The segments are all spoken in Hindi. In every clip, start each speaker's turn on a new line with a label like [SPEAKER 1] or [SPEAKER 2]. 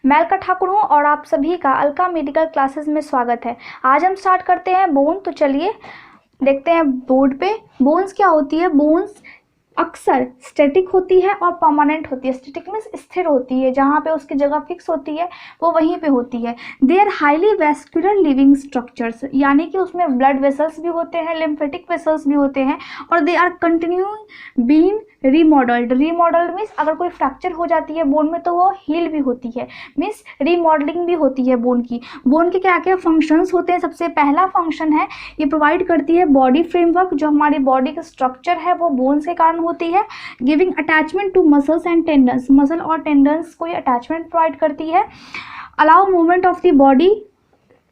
[SPEAKER 1] मैं अलका ठाकुर हूँ और आप सभी का अलका मेडिकल क्लासेस में स्वागत है। आज हम स्टार्ट करते हैं बोन। तो चलिए देखते हैं बोर्ड पे बोन्स क्या होती है। बोन्स अक्सर स्टैटिक होती है और परमानेंट होती है। स्टैटिक मीन्स स्थिर होती है, जहाँ पे उसकी जगह फिक्स होती है वो वहीं पे होती है। They are highly vascular living structures, यानी कि उसमें ब्लड वेसल्स भी होते हैं, लिम्फेटिक वेसल्स भी होते हैं, और they are continuing being remodelled. Remodelled means अगर कोई फ्रैक्चर हो जाती है बोन में तो वो हील भी होती है, मीन्स रीमॉडलिंग भी होती है बोन की। बोन के क्या क्या फंक्शंस होते हैं? सबसे पहला फंक्शन है ये प्रोवाइड करती है बॉडी फ्रेमवर्क। जो हमारी बॉडी का स्ट्रक्चर है वो बोन्स के कारण होती है। Giving attachment to muscles and tendons, muscle और टेंडन्स को ये अटैचमेंट प्रोवाइड करती है। Allow movement of the body,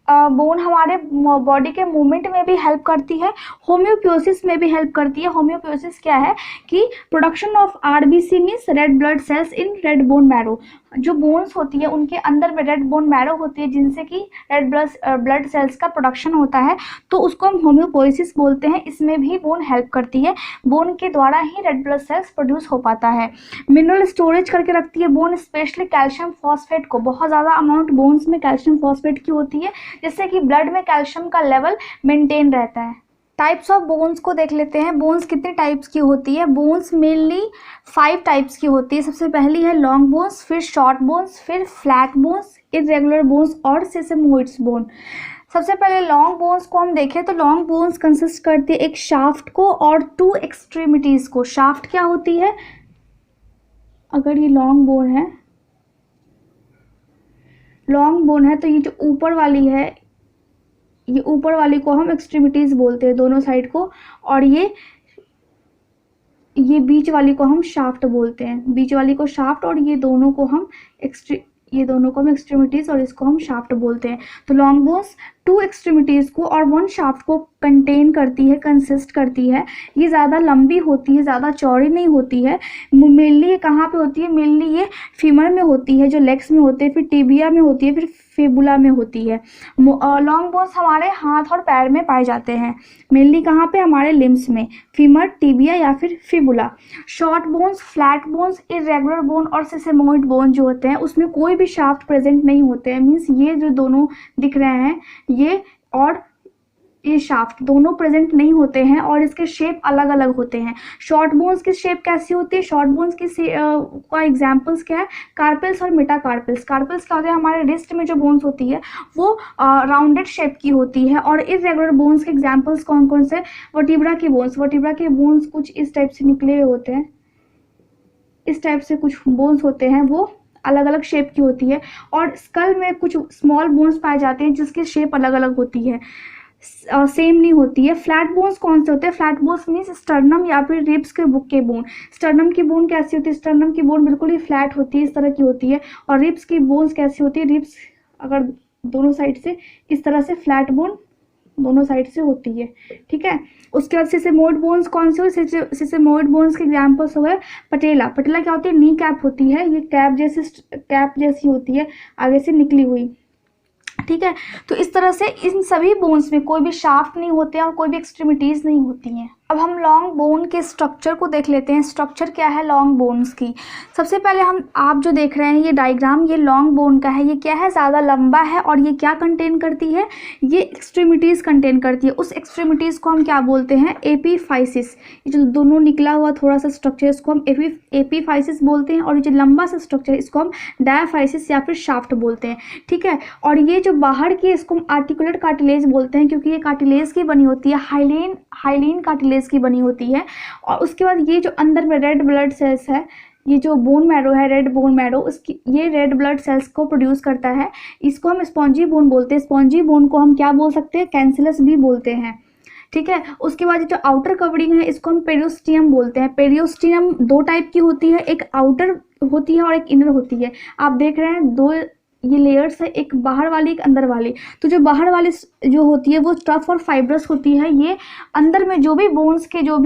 [SPEAKER 1] bone हमारे बॉडी के मूवमेंट में भी हेल्प करती है। होम्योपोसिस में भी हेल्प करती है। होम्योपोसिस क्या है कि production of RBC means red blood cells in red bone marrow. जो बोन्स होती है उनके अंदर में रेड बोन मैरो होती है जिनसे कि रेड ब्लड सेल्स का प्रोडक्शन होता है, तो उसको हम होम्योपोसिस बोलते हैं। इसमें भी बोन हेल्प करती है। बोन के द्वारा ही रेड ब्लड सेल्स प्रोड्यूस हो पाता है। मिनरल स्टोरेज करके रखती है बोन, स्पेशली कैल्शियम फॉस्फेट को। बहुत ज़्यादा अमाउंट बोन्स में कैल्शियम फॉस्फेट की होती है जिससे कि ब्लड में कैल्शियम का लेवल मेंटेन रहता है। टाइप्स ऑफ बोन्स को देख लेते हैं। बोन्स कितने टाइप्स की होती है? बोन्स मेनली 5 टाइप्स की होती है। सबसे पहली है लॉन्ग बोन्स, फिर शॉर्ट बोन्स, फिर फ्लैट बोन्स, इरेगुलर बोन्स और सेसेमोइड्स बोन। सबसे पहले लॉन्ग बोन्स को हम देखें तो लॉन्ग बोन्स कंसिस्ट करती है एक शाफ्ट को और 2 एक्सट्रीमिटीज़ को। शाफ्ट क्या होती है? अगर ये लॉन्ग बोन है तो ये जो ऊपर वाली है, ये ऊपर वाली को हम एक्सट्रीमिटीज़ बोलते हैं, दोनों साइड को, और ये बीच वाली को हम शाफ्ट बोलते हैं। बीच वाली को शाफ्ट और ये दोनों को हम एक्सट्रीमिटीज़ और इसको हम शाफ्ट बोलते हैं। तो लॉन्ग बोन्स 2 एक्सट्रीमिटीज़ को और 1 शाफ्ट को कंसिस्ट करती है। ये ज़्यादा लंबी होती है, ज़्यादा चौड़ी नहीं होती है। मेनली ये कहाँ पे होती है? मेनली ये फीमर में होती है, जो लेग्स में होते हैं, फिर टिबिया में होती है, फिर फिबुला में होती है। लॉन्ग बोन्स हमारे हाथ और पैर में पाए जाते हैं। मेनली कहाँ पे? हमारे लिम्स में, फीमर, टिबिया या फिर fibula. Short bones, flat bones, irregular bone और सेसेमोइड बोन जो होते हैं उसमें कोई भी शाफ्ट प्रेजेंट नहीं होते हैं। मीन्स ये जो दोनों दिख रहे हैं ये और ये शाफ्ट दोनों प्रेजेंट नहीं होते हैं और इसके शेप अलग अलग होते हैं। शॉर्ट बोन्स की शेप कैसी होती है? शॉर्ट बोन्स की का एग्जांपल्स क्या है? कार्पेल्स और मेटाकार्पेल्स। कार्पेल्स क्या होते हैं? हमारे रिस्ट में जो बोन्स होती है वो राउंडेड शेप की होती है। और इरेगुलर बोन्स के एग्जांपल्स कौन कौन से? वर्टिब्रा के बोन्स। वर्टिब्रा के बोन्स कुछ इस टाइप से निकले हुए होते हैं, इस टाइप से कुछ बोन्स होते हैं, वो अलग अलग शेप की होती है। और स्कल में कुछ स्मॉल बोन्स पाए जाते हैं जिसकी शेप अलग अलग होती है, सेम नहीं होती है। फ्लैट बोन्स कौन से होते हैं? फ्लैट बोन्स मीन्स स्टर्नम या फिर रिब्स के बुक के बोन। स्टर्नम की बोन कैसी होती है? स्टर्नम की बोन बिल्कुल ही फ्लैट होती है, इस तरह की होती है। और रिब्स की बोन्स कैसी होती है? रिब्स अगर दोनों साइड से इस तरह से फ्लैट बोन दोनों साइड से होती है, ठीक है। उसके बाद सेसेमोइड बोन्स कौन से हुए? सेसेमोइड बोन्स के एग्जांपल्स हो गए पटेला। पटेला क्या होती है? नी कैप होती है, ये कैप जैसी होती है आगे से निकली हुई, ठीक है। तो इस तरह से इन सभी बोन्स में कोई भी शाफ्ट नहीं होते हैं और कोई भी एक्सट्रीमिटीज़ नहीं होती हैं। अब हम लॉन्ग बोन के स्ट्रक्चर को देख लेते हैं। स्ट्रक्चर क्या है लॉन्ग बोन्स की? सबसे पहले आप जो देख रहे हैं ये डायग्राम, ये लॉन्ग बोन का है। ये क्या है? ज़्यादा लंबा है और ये क्या कंटेन करती है? ये एक्सट्रीमिटीज़ कंटेन करती है। उस एक्सट्रीमिटीज़ को हम क्या बोलते हैं? एपीफाइसिस। ये जो दोनों निकला हुआ थोड़ा सा स्ट्रक्चर इसको हम एपीफाइसिस बोलते हैं, और ये जो लंबा सा स्ट्रक्चर इसको हम डायाफाइसिस या फिर शाफ्ट बोलते हैं, ठीक है। और ये जो बाहर की इसको हम आर्टिकुलेट कार्टिलेज बोलते हैं क्योंकि ये कार्टिलेज की बनी होती है, हाइलीन कार्टिलेज की बनी होती है। और उसके बाद ये जो अंदर में रेड ब्लड सेल्स है, ये जो बोन मैरो है, रेड बोन मैरो, उसकी ये रेड ब्लड सेल्स को प्रोड्यूस करता है। इसको हम स्पॉन्जी बोन बोलते हैं। स्पॉन्जी बोन को हम क्या बोल सकते हैं? कैंसिलस भी बोलते हैं, ठीक है। उसके बाद जो आउटर कवरिंग है इसको हम पेरियोस्टियम बोलते हैं। पेरियोस्टियम 2 टाइप की होती है, एक आउटर होती है और एक इनर होती है। आप देख रहे हैं ये लेयर्स है, एक बाहर वाली एक अंदर वाली। तो जो बाहर वाली जो होती है वो टफ और फाइब्रस होती है, ये अंदर में जो भी बोन्स के जो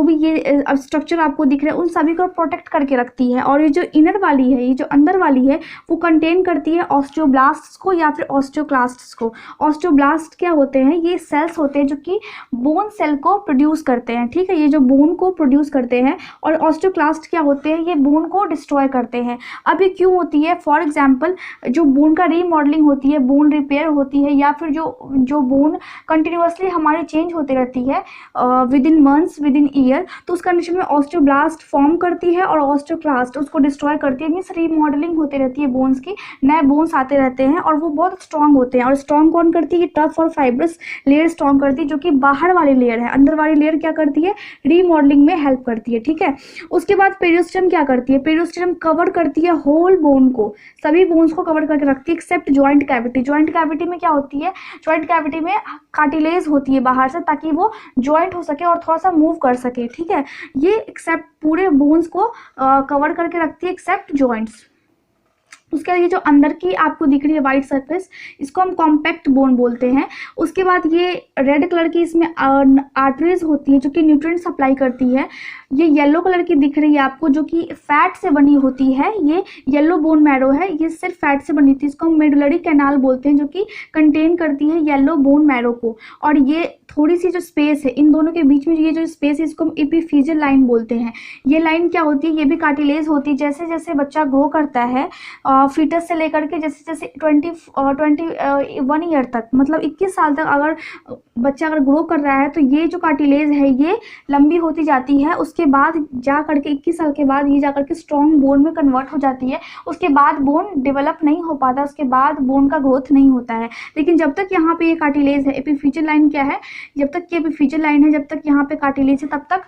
[SPEAKER 1] भी ये स्ट्रक्चर आपको दिख रहे हैं उन सभी को प्रोटेक्ट करके रखती है। और ये जो इनर वाली है, ये जो अंदर वाली है, वो कंटेन करती है ऑस्टियोब्लास्ट्स को या फिर ऑस्टियोक्लास्ट्स को। ऑस्टियोब्लास्ट क्या होते हैं? ये सेल्स होते हैं जो कि बोन सेल को प्रोड्यूस करते हैं, ठीक है, ये जो बोन को प्रोड्यूस करते हैं। और ऑस्टियोक्लास्ट क्या होते हैं? ये बोन को डिस्ट्रॉय करते हैं। अब ये क्यों होती है? फॉर एग्जाम्पल, जो बोन का रीमॉडलिंग होती है, बोन रिपेयर होती है, या फिर जो बोन कंटिन्यूअसली हमारी चेंज होती रहती है with in months, with in year, तो उस कंडीशन में ऑस्टियोब्लास्ट फॉर्म करती है और ऑस्टियोक्लास्ट उसको डिस्ट्रॉय करती है। मीन्स रीमॉडलिंग होती रहती है बोन्स की, नए बोन्स आते रहते हैं और वो बहुत स्ट्रांग होते हैं। और स्ट्रांग कौन करती है? टफ और फाइब्रस लेयर स्ट्रांग करती है, जो कि बाहर वाली लेयर है। अंदर वाली लेयर क्या करती है? रीमॉडलिंग में हेल्प करती है, ठीक है। उसके बाद पेरियोस्टेम क्या करती है? पेरियोस्टेम कवर करती है होल बोन को, सभी बोन्स को कवर करके रखती है except joint cavity. Joint cavity में क्या होती है? जॉइंट कैविटी में कार्टिलेज होती है बाहर से, ताकि वो जॉइंट हो सके और थोड़ा सा मूव कर सके, ठीक है। ये एक्सेप्ट पूरे बोन्स को कवर करके रखती है एक्सेप्ट जॉइंट्स। उसके बाद ये जो अंदर की आपको दिख रही है वाइट सरफेस, इसको हम कॉम्पैक्ट बोन बोलते हैं। उसके बाद ये रेड कलर की इसमें आर्टरीज होती है जो कि न्यूट्रिएंट सप्लाई करती है। ये येलो कलर की दिख रही है आपको जो कि फैट से बनी होती है, ये येलो बोन मैरो है, ये सिर्फ फैट से बनी थी। इसको हम मेडुलरी कैनाल बोलते हैं जो कि कंटेन करती है येलो बोन मैरो को। और ये थोड़ी सी जो स्पेस है इन दोनों के बीच में, ये जो स्पेस है इसको हम एपिफिजियल लाइन बोलते हैं। ये लाइन क्या होती है? ये भी कार्टिलेज होती है। जैसे जैसे बच्चा ग्रो करता है फीटस से लेकर के जैसे जैसे 21 ईयर तक, मतलब 21 साल तक अगर बच्चा अगर ग्रो कर रहा है तो ये जो कार्टिलेज है ये लंबी होती जाती है। उसके बाद जा करके 21 साल के बाद ये जा करके स्ट्रॉन्ग बोन में कन्वर्ट हो जाती है। उसके बाद बोन डेवलप नहीं हो पाता, उसके बाद बोन का ग्रोथ नहीं होता है। लेकिन जब तक यहाँ पे ये कार्टिलेज है, एपिफिजियल लाइन क्या है? जब तक ये एपिफिजियल लाइन है, जब तक यहाँ पे कार्टिलेज है, तब तक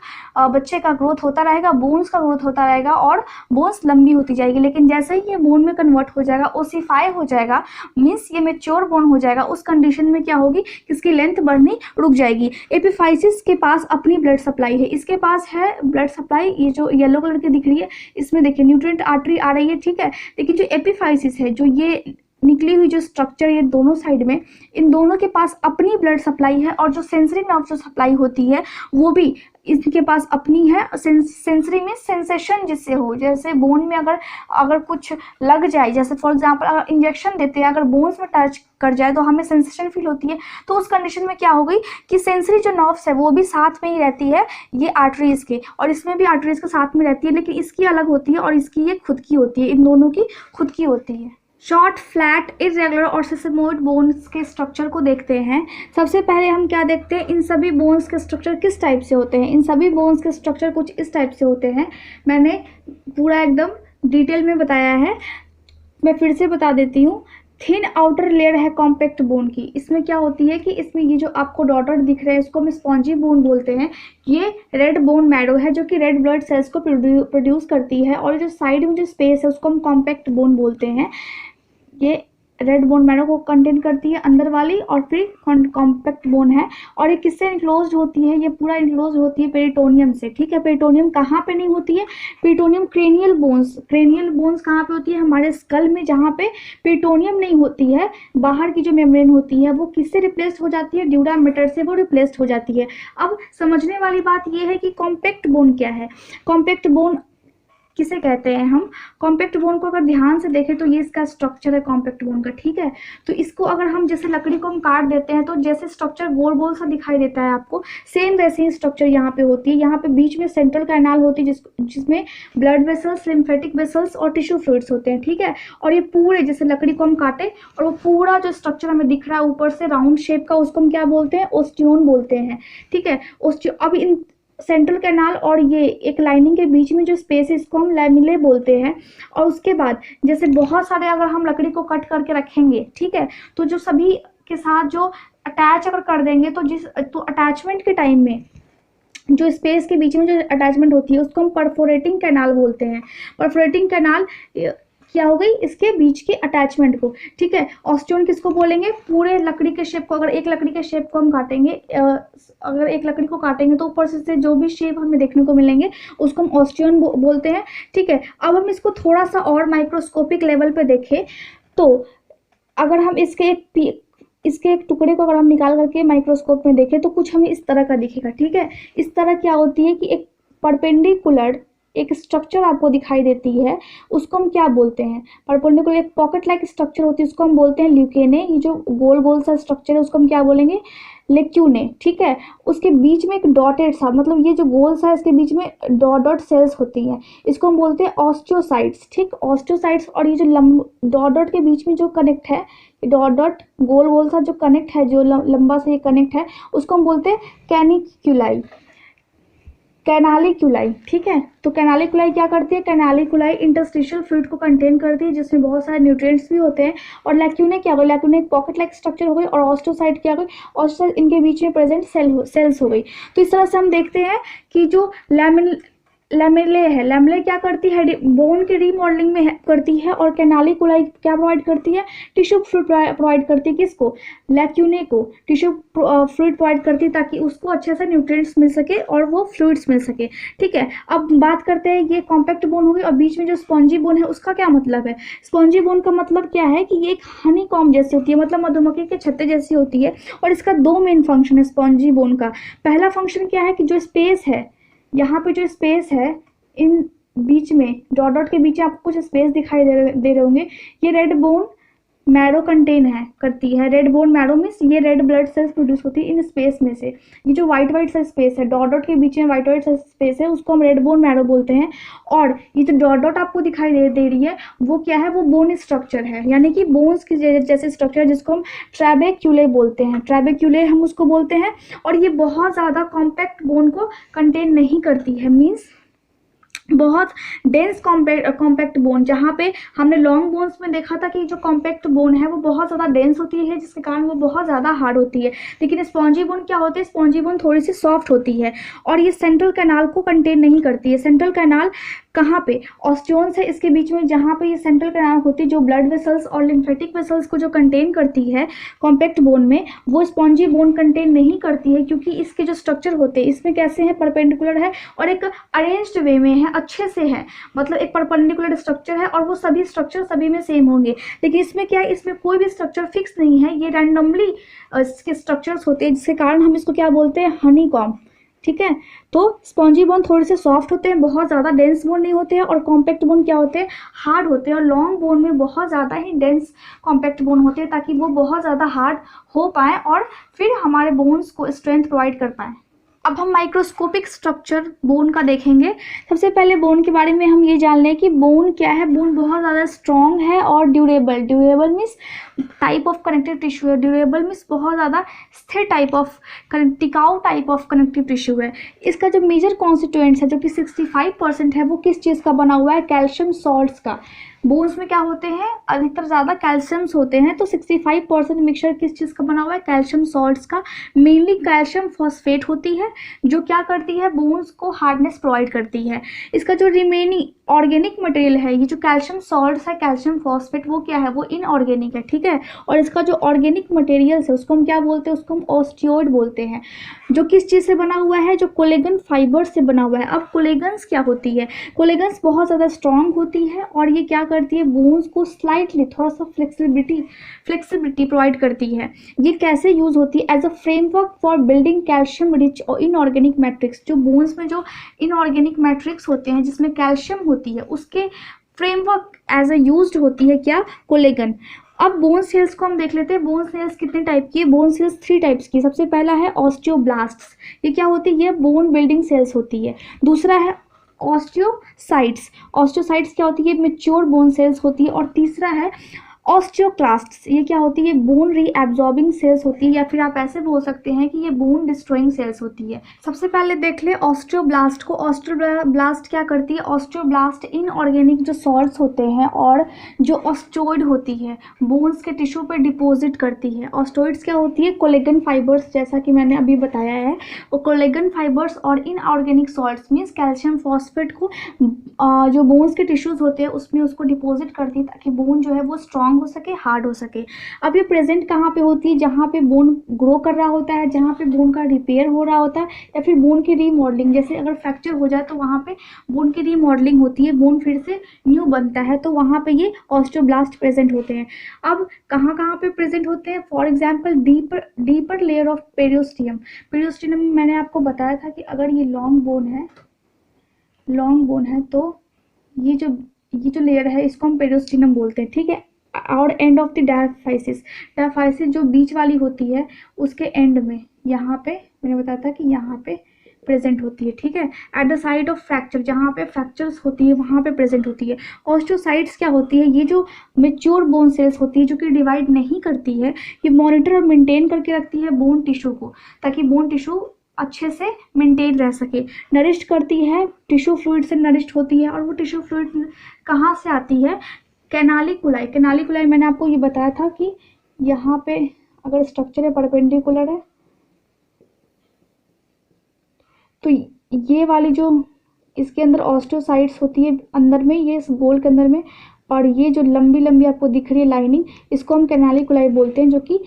[SPEAKER 1] बच्चे का ग्रोथ होता रहेगा, बोन्स का ग्रोथ होता रहेगा और बोन्स लंबी होती जाएगी। लेकिन जैसे ही ये बोन में कन्वर्ट हो जाएगा, ओसिफाई हो जाएगा, मीन्स ये मैच्योर बोन हो जाएगा, उस कंडीशन में क्या होगी कि इसकी लेंथ बढ़नी रुक जाएगी। एपिफाइसिस के पास अपनी ब्लड सप्लाई है, इसके पास है ब्लड सप्लाई। ये जो येलो कलर की दिख रही है इसमें देखिए न्यूट्रिएंट आर्टरी आ रही है, ठीक है। लेकिन जो एपिफाइसिस है, जो ये निकली हुई जो स्ट्रक्चर ये दोनों साइड में, इन दोनों के पास अपनी ब्लड सप्लाई है। और जो सेंसरी नर्व जो सप्लाई होती है वो भी इसके पास अपनी है। सेंसरी में सेंसेशन जिससे हो, जैसे बोन में अगर कुछ लग जाए, जैसे फॉर एग्जांपल अगर इंजेक्शन देते हैं, अगर बोन्स में टच कर जाए तो हमें सेंसेशन फील होती है। तो उस कंडीशन में क्या हो गई कि सेंसरी जो नर्व्स है वो भी साथ में ही रहती है ये आर्टरीज के, और इसमें भी आर्टरीज के साथ में रहती है, लेकिन इसकी अलग होती है और इसकी ये खुद की होती है। इन दोनों की खुद की होती है। शॉर्ट, फ्लैट, इरेगुलर और सिस्मोइड बोन्स के स्ट्रक्चर को देखते हैं। सबसे पहले हम क्या देखते हैं? इन सभी बोन्स के स्ट्रक्चर किस टाइप से होते हैं। इन सभी बोन्स के स्ट्रक्चर कुछ इस टाइप से होते हैं। मैंने पूरा एकदम डिटेल में बताया है, मैं फिर से बता देती हूँ। थिन आउटर लेयर है कॉम्पैक्ट बोन की। इसमें क्या होती है कि इसमें ये जो आपको डॉटेड दिख रहे हैं इसको हम स्पॉन्जी बोन बोलते हैं। ये रेड बोन मैरो है जो कि रेड ब्लड सेल्स को प्रोड्यूस करती है। और जो साइड में जो स्पेस है उसको हम कॉम्पैक्ट बोन बोलते हैं। ये रेड बोन मैरो को कंटेन करती है अंदर वाली, और फिर कॉम्पैक्ट बोन है। और ये किससे इनक्लोज्ड होती है? ये पूरा इनक्लोज होती है पेरिटोनियम से, ठीक है। पेरिटोनियम कहाँ पे नहीं होती है? पेरिटोनियम क्रेनियल बोन्स कहाँ पे होती है? हमारे स्कल में, जहाँ पे पेरिटोनियम नहीं होती है, बाहर की जो मेम्ब्रेन होती है वो किससे रिप्लेस हो जाती है? ड्यूरामेटर से वो रिप्लेस हो जाती है। अब समझने वाली बात ये है कि कॉम्पैक्ट बोन क्या है। कॉम्पैक्ट बोन किसे कहते हैं हम? कॉम्पैक्ट बोन को अगर ध्यान से देखें तो ये इसका स्ट्रक्चर है कॉम्पैक्ट बोन का, ठीक है। तो इसको अगर हम जैसे लकड़ी को हम काट देते हैं तो जैसे स्ट्रक्चर गोल गोल सा दिखाई देता है आपको, सेम वैसे ही स्ट्रक्चर यहाँ पे होती है। यहाँ पे बीच में सेंट्रल कैनाल होती है जिसमें ब्लड वेसल्स, लिम्फेटिक वेसल्स और टिश्यू फ्लूइड्स होते हैं, ठीक है। और ये पूरे जैसे लकड़ी को हम काटे और वो पूरा जो स्ट्रक्चर हमें दिख रहा है ऊपर से राउंड शेप का, उसको हम क्या बोलते हैं? ओस्टियोन बोलते हैं, ठीक है। अब इन सेंट्रल कैनाल और ये एक लाइनिंग के बीच में जो स्पेस है इसको हम लैमिले बोलते हैं। और उसके बाद जैसे बहुत सारे अगर हम लकड़ी को कट करके रखेंगे, ठीक है, तो जो सभी के साथ जो अटैच अगर कर देंगे तो अटैचमेंट के टाइम में जो स्पेस के बीच में जो अटैचमेंट होती है उसको हम परफोरेटिंग कैनाल बोलते हैं। परफोरेटिंग कैनाल क्या हो गई? इसके बीच के अटैचमेंट को, ठीक है। ऑस्टियोन किसको बोलेंगे? पूरे लकड़ी के शेप को, अगर एक लकड़ी के शेप को हम काटेंगे, अगर एक लकड़ी को काटेंगे तो ऊपर से जो भी शेप हमें देखने को मिलेंगे उसको हम ऑस्टियोन बोलते हैं, ठीक है। अब हम इसको थोड़ा सा और माइक्रोस्कोपिक लेवल पे देखें तो अगर हम इसके एक टुकड़े को अगर हम निकाल करके माइक्रोस्कोप में देखें तो कुछ हमें इस तरह का दिखेगा, ठीक है। इस तरह क्या होती है कि एक परपेंडिकुलर एक स्ट्रक्चर आपको दिखाई देती है, उसको हम क्या बोलते हैं, परपेंडिकुलर एक पॉकेट लाइक स्ट्रक्चर होती है, उसको हम बोलते हैं ल्यूकेने। ये जो गोल गोल सा स्ट्रक्चर है उसको हम क्या बोलेंगे, लेक्यूने, ठीक है। उसके बीच में एक डॉटेड सा, मतलब ये जो गोल सा है इसके बीच में डॉट डॉट सेल्स होती हैं, इसको हम बोलते हैं ऑस्टियोसाइट्स, ठीक। ऑस्टियोसाइट्स और ये जो डॉट डॉट के बीच में जो कनेक्ट है, डॉट डॉट गोल गोल सा जो कनेक्ट है, जो लंबा सा ये कनेक्ट है, उसको हम बोलते हैं कैनिक्यूलाई, कैनालिक्यूलाई, ठीक है। तो कैनालिक्यूलाई क्या करती है, कैनालिक्यूलाई इंटरस्टिशियल फ्लूइड को कंटेन करती है जिसमें बहुत सारे न्यूट्रिएंट्स भी होते हैं। और लैक्यूने क्या हो गई, लैक्यूने एक पॉकेट लाइक स्ट्रक्चर हो गई, और ऑस्टोसाइट क्या हो गई, ऑस्टोसाइट इनके बीच में प्रेजेंट सेल्स हो गई। तो इस तरह से हम देखते हैं कि जो लैमेले है, लैमेले क्या करती है, बोन के रीमॉडलिंग में करती है, और कैनालिकुलाई क्या प्रोवाइड करती है, टिश्यू फ्लूइड प्रोवाइड करती है, किसको, लैक्यूने को टिश्यू फ्लूइड प्रोवाइड करती है ताकि उसको अच्छे से न्यूट्रिएंट्स मिल सके और वो फ्लूइड्स मिल सके, ठीक है। अब बात करते हैं, ये कॉम्पैक्ट बोन होगी और बीच में जो स्पॉन्जी बोन है उसका क्या मतलब है। स्पॉन्जी बोन का मतलब क्या है कि ये एक हनी कॉम्ब जैसी होती है, मतलब मधुमक्खी के छत्ते जैसी होती है, और इसका दो मेन फंक्शन है स्पॉन्जी बोन का। पहला फंक्शन क्या है कि जो स्पेस है, यहाँ पे जो स्पेस है इन बीच में डॉट डॉट के बीच में आपको कुछ स्पेस दिखाई दे रहे होंगे, ये रेड बोन मैरो कंटेन करती है। रेड बोन मैरो मीन्स ये रेड ब्लड सेल्स प्रोड्यूस होती है इन स्पेस में से। ये जो वाइट सा स्पेस है, डॉट डॉट के बीच में वाइट सा स्पेस है, उसको हम रेड बोन मैरो बोलते हैं। और ये जो डॉट डॉट आपको दिखाई दे रही है वो क्या है, वो बोन स्ट्रक्चर है, यानी कि बोन्स की जैसे स्ट्रक्चर जिसको हम ट्रैबेक्यूले बोलते हैं, ट्रैबेक्यूले हम उसको बोलते हैं। और ये बहुत ज़्यादा कॉम्पैक्ट बोन को कंटेन नहीं करती है, मीन्स बहुत डेंस कॉम्पैक्ट बोन, जहाँ पे हमने लॉन्ग बोन्स में देखा था कि जो कॉम्पैक्ट बोन है वो बहुत ज़्यादा डेंस होती है जिसके कारण वो बहुत ज़्यादा हार्ड होती है। लेकिन स्पॉन्जी बोन क्या होती है, स्पॉन्जी बोन थोड़ी सी सॉफ्ट होती है और ये सेंट्रल कैनाल को कंटेन नहीं करती है। सेंट्रल कैनाल कहाँ पे, ऑस्टियोन्स है इसके बीच में, जहाँ पे ये सेंट्रल कैनाल होती है जो ब्लड वेसल्स और लिम्फेटिक वेसल्स को जो कंटेन करती है कॉम्पैक्ट बोन में, वो स्पॉन्जी बोन कंटेन नहीं करती है, क्योंकि इसके जो स्ट्रक्चर होते हैं इसमें कैसे हैं, परपेंडिकुलर है और एक अरेंज्ड वे में है, अच्छे से है, मतलब एक परपेंडिकुलर स्ट्रक्चर है और वो सभी स्ट्रक्चर सभी में सेम होंगे। लेकिन इसमें क्या है, इसमें कोई भी स्ट्रक्चर फिक्स नहीं है, ये रैंडमली इसके स्ट्रक्चर्स होते हैं, जिसके कारण हम इसको क्या बोलते हैं, हनी कॉम्ब, ठीक है। तो स्पॉन्जी बोन थोड़े से सॉफ्ट होते हैं, बहुत ज़्यादा डेंस बोन नहीं होते हैं, और कॉम्पैक्ट बोन क्या होते हैं, हार्ड होते हैं। और लॉन्ग बोन में बहुत ज़्यादा ही डेंस कॉम्पैक्ट बोन होते हैं ताकि वो बहुत ज़्यादा हार्ड हो पाए और फिर हमारे बोन्स को स्ट्रेंथ प्रोवाइड कर पाएँ। अब हम माइक्रोस्कोपिक स्ट्रक्चर बोन का देखेंगे। सबसे पहले बोन के बारे में हम ये जान लें कि बोन क्या है। बोन बहुत ज़्यादा स्ट्रॉन्ग है और durable, durable means type of connective tissue है, ड्यूरेबल मीन्स बहुत ज़्यादा स्थिर टाइप ऑफ टिकाऊ टाइप ऑफ कनेक्टिव टिश्यू है। इसका जो मेजर कॉन्स्टिट्यूएंट्स है जो कि 65% है, वो किस चीज़ का बना हुआ है, कैल्शियम सॉल्ट्स का। बोन्स में क्या होते हैं, अधिकतर ज़्यादा कैल्शियम्स होते हैं, तो 65% मिक्सचर किस चीज़ का बना हुआ है, कैल्शियम सॉल्ट्स का। मेनली कैल्शियम फॉस्फेट होती है जो क्या करती है, बोन्स को हार्डनेस प्रोवाइड करती है। इसका जो रिमेनिंग ऑर्गेनिक मटेरियल है, ये जो कैल्शियम सॉल्ट्स है, कैल्शियम फॉस्फेट, वो क्या है, वो इनऑर्गेनिक है, ठीक है। और इसका जो ऑर्गेनिक मटेरियल्स है उसको हम क्या बोलते हैं, उसको हम ऑस्टियोइड बोलते हैं, जो किस चीज़ से बना हुआ है, जो कोलेगन फाइबर से बना हुआ है। अब कोलेगन्स क्या होती है, कोलेगन्स बहुत ज़्यादा स्ट्रॉन्ग होती है और ये क्या करती है, बोन्स को स्लाइटली थोड़ा सा फ्लेक्सिबिलिटी प्रोवाइड करती है। ये कैसे यूज़ होती है, as a framework for building calcium rich और इनऑर्गेनिक मैट्रिक्स। जो बोन्स में जो इनऑर्गेनिक मैट्रिक्स होते हैं जिसमें कैल्शियम होती है, उसके फ्रेमवर्क एज अ यूज्ड होती है क्या, कोलेगन। अब बोन सेल्स को हम देख लेते हैं। बोन सेल्स कितने टाइप की है, बोन सेल्स 3 टाइप्स की। सबसे पहला है ऑस्टियोब्लास्ट्स, ये क्या होती है, ये बोन बिल्डिंग सेल्स होती है। दूसरा है ऑस्टियोसाइट्स, ऑस्टियोसाइट्स क्या होती है, मैच्योर बोन सेल्स होती है। और तीसरा है ऑस्टियोक्लास्ट्स, ये क्या होती है, बोन रीएब्जॉर्बिंग सेल्स होती है, या फिर आप ऐसे बोल सकते हैं कि ये बोन डिस्ट्रॉइंग सेल्स होती है। सबसे पहले देख ले ऑस्टियोब्लास्ट को। ऑस्टियोब्लास्ट क्या करती है, ऑस्टियोब्लास्ट इनऑर्गेनिक जो सॉल्ट्स होते हैं और जो ऑस्टियोइड होती है बोन्स के टिश्यू पर डिपॉजिट करती है। ऑस्टियोइड्स क्या होती है, कोलेगन फाइबर्स, जैसा कि मैंने अभी बताया है। वो कोलेगन फाइबर्स और inorganic salts means calcium phosphate को जो बोन्स के टिश्यूज होते हैं उसमें उसको डिपॉजिट करती है ताकि बोन जो है वो स्ट्रॉन्ग स्ट्रांग हो सके, हार्ड हो सके। अब ये प्रेजेंट कहाँ पे होती है, जहाँ पे बोन ग्रो कर रहा होता है, जहाँ पे बोन का रिपेयर हो रहा होता है, या फिर बोन की रीमॉडलिंग, जैसे अगर फ्रैक्चर हो जाए तो वहाँ पे बोन की रीमॉडलिंग होती है, बोन फिर से न्यू बनता है, तो वहाँ पे ये ऑस्टियोब्लास्ट प्रेजेंट होते हैं। अब कहाँ कहाँ पे प्रेजेंट होते हैं, for example deeper layer of periosteum. Periosteum में मैंने आपको बताया था कि अगर ये लॉन्ग बोन है तो ये जो लेयर है इसको हम पेरियोस्टियम बोलते हैं, ठीक है। और एंड ऑफ द डायफाइसिस जो बीच वाली होती है उसके एंड में, यहाँ पे मैंने बताया था कि यहाँ पे प्रेजेंट होती है, ठीक है। At the side of fracture, जहाँ पे फ्रैक्चर्स होती है वहाँ पे प्रेजेंट होती है। ऑस्टियोसाइट्स क्या होती है, ये जो मेच्योर बोन सेल्स होती है जो कि डिवाइड नहीं करती है, ये मॉनिटर और मेंटेन करके रखती है बोन टिश्यू को, ताकि बोन टिश्यू अच्छे से मेंटेन रह सके। नरिश्ड करती है, टिश्यू फ्लूइड से नरिश्ड होती है, और वो टिश्यू फ्लूइड कहाँ से आती है, कैनालिकुलाई मैंने आपको ये बताया था कि यहाँ पे अगर स्ट्रक्चर है परपेंडिकुलर है तो ये वाली जो इसके अंदर ऑस्टियोसाइट्स होती है अंदर में, ये इस गोल के अंदर में, और ये जो लंबी लंबी आपको दिख रही है लाइनिंग, इसको हम कैनालिकुलाई बोलते हैं, जो कि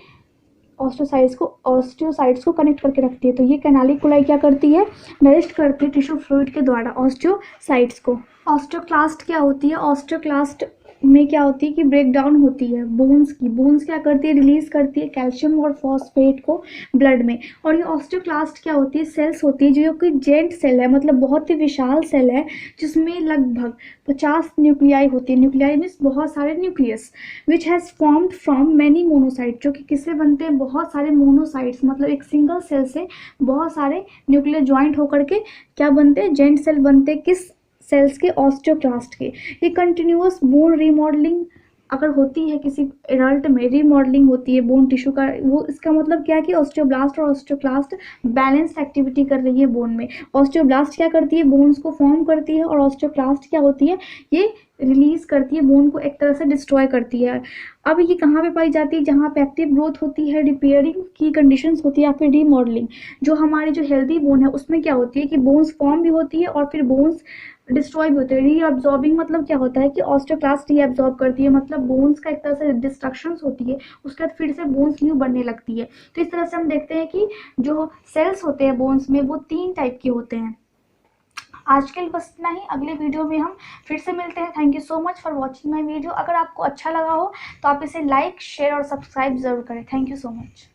[SPEAKER 1] ऑस्टियोसाइट्स को कनेक्ट करके रखती है। तो ये कैनालिकुलाई क्या करती है, नरिश्ड करती है टिश्यू फ्लूइड के द्वारा ऑस्टियोसाइट्स को। ऑस्टियोक्लास्ट क्या होती है, ऑस्टियोक्लास्ट में क्या होती है कि ब्रेक डाउन होती है बोन्स क्या करती है, रिलीज करती है कैल्शियम और फॉस्फेट को ब्लड में। और ये ऑस्टियोक्लास्ट क्या होती है, सेल्स होती है जो कि जेंट सेल है, मतलब बहुत ही विशाल सेल है, जिसमें लगभग 50 न्यूक्लियाई होती है। न्यूक्लियाई मीन्स बहुत सारे nucleus, which has formed from many monocyte, जो कि किससे बनते हैं, बहुत सारे मोनोसाइट्स, मतलब एक सिंगल सेल से बहुत सारे न्यूक्लियस ज्वाइंट होकर के क्या बनते हैं, जेंट सेल बनते हैं, किस सेल्स के, ऑस्टियोक्लास्ट के। ये कंटिन्यूअस बोन रीमॉडलिंग अगर होती है किसी एडल्ट में, रीमॉडलिंग होती है बोन टिश्यू का, वो इसका मतलब क्या है कि ऑस्टियोब्लास्ट और ऑस्टियोक्लास्ट बैलेंस्ड एक्टिविटी कर रही है बोन में। ऑस्टियोब्लास्ट क्या करती है, बोन्स को फॉर्म करती है, और ऑस्टियोक्लास्ट क्या होती है, ये रिलीज करती है, बोन को एक तरह से डिस्ट्रॉय करती है। अब ये कहाँ पे पाई जाती है, जहाँ पे एक्टिव ग्रोथ होती है, रिपेयरिंग की कंडीशंस होती है, या फिर रीमॉडलिंग। जो हमारी जो हेल्दी बोन है उसमें क्या होती है कि बोन्स फॉर्म भी होती है और फिर बोन्स डिस्ट्रॉय भी होते हैं। रीअब्जॉर्बिंग मतलब क्या होता है कि ऑस्टियोक्लास्ट रीअब्जॉर्ब करती है, मतलब बोन्स का एक तरह से डिस्ट्रक्शंस होती है, उसके बाद फिर से बोन्स न्यू बनने लगती है। तो इस तरह से हम देखते हैं कि जो सेल्स होते हैं बोन्स में वो 3 टाइप के होते हैं। आज के लिए बस इतना ही, अगले वीडियो में हम फिर से मिलते हैं। Thank you so much for watching my video. अगर आपको अच्छा लगा हो तो आप इसे लाइक, शेयर और सब्सक्राइब जरूर करें। Thank you so much.